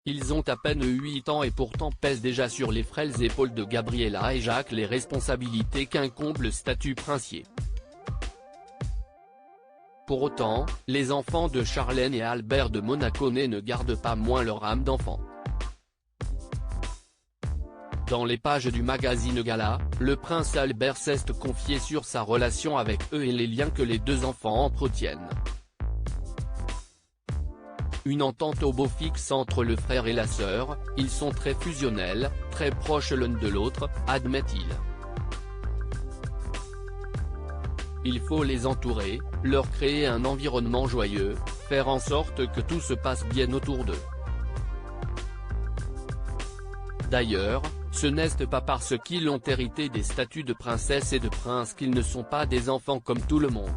Ils ont à peine 8 ans et pourtant pèsent déjà sur les frêles épaules de Gabriella et Jacques les responsabilités qu'incombe le statut princier. Pour autant, les enfants de Charlène et Albert de Monaco ne gardent pas moins leur âme d'enfant. Dans les pages du magazine Gala, le prince Albert s'est confié sur sa relation avec eux et les liens que les deux enfants entretiennent. Une entente au beau fixe entre le frère et la sœur, ils sont très fusionnels, très proches l'un de l'autre, admet-il. Il faut les entourer, leur créer un environnement joyeux, faire en sorte que tout se passe bien autour d'eux. D'ailleurs, ce n'est pas parce qu'ils ont hérité des statuts de princesse et de prince qu'ils ne sont pas des enfants comme tout le monde.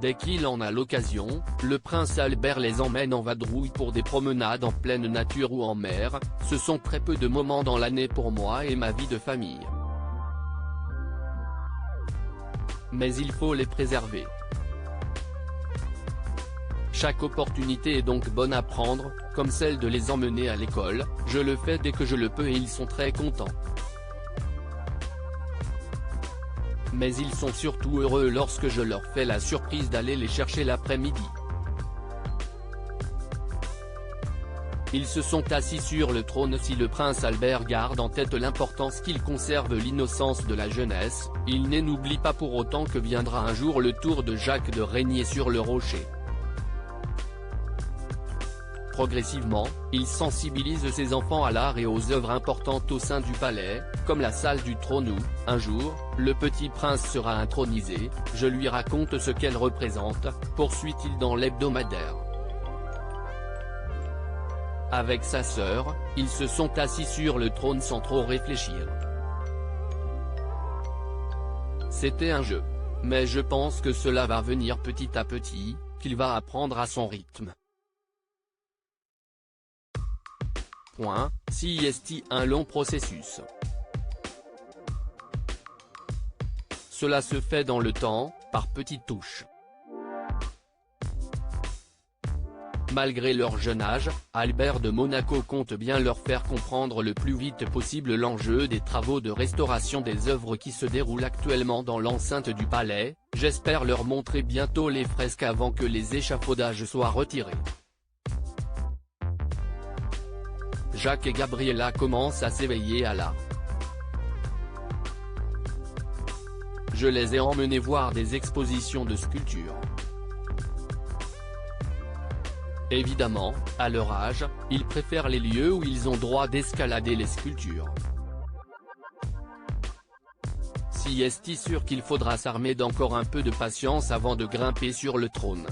Dès qu'il en a l'occasion, le prince Albert les emmène en vadrouille pour des promenades en pleine nature ou en mer. Ce sont très peu de moments dans l'année pour moi et ma vie de famille. Mais il faut les préserver. Chaque opportunité est donc bonne à prendre, comme celle de les emmener à l'école. Je le fais dès que je le peux et ils sont très contents. Mais ils sont surtout heureux lorsque je leur fais la surprise d'aller les chercher l'après-midi. Ils se sont assis sur le trône. Si le prince Albert garde en tête l'importance qu'il conserve l'innocence de la jeunesse, il n'oublie pas pour autant que viendra un jour le tour de Jacques de régner sur le rocher. Progressivement, il sensibilise ses enfants à l'art et aux œuvres importantes au sein du palais, comme la salle du trône où, un jour, le petit prince sera intronisé. Je lui raconte ce qu'elle représente, poursuit-il dans l'hebdomadaire. Avec sa sœur, ils se sont assis sur le trône sans trop réfléchir. C'était un jeu. Mais je pense que cela va venir petit à petit, qu'il va apprendre à son rythme. C'est un long processus. Cela se fait dans le temps, par petites touches. Malgré leur jeune âge, Albert de Monaco compte bien leur faire comprendre le plus vite possible l'enjeu des travaux de restauration des œuvres qui se déroulent actuellement dans l'enceinte du palais. J'espère leur montrer bientôt les fresques avant que les échafaudages soient retirés. Jacques et Gabriella commencent à s'éveiller à l'art. Je les ai emmenés voir des expositions de sculptures. Évidemment, à leur âge, ils préfèrent les lieux où ils ont droit d'escalader les sculptures. Si est sûr qu'il faudra s'armer d'encore un peu de patience avant de grimper sur le trône.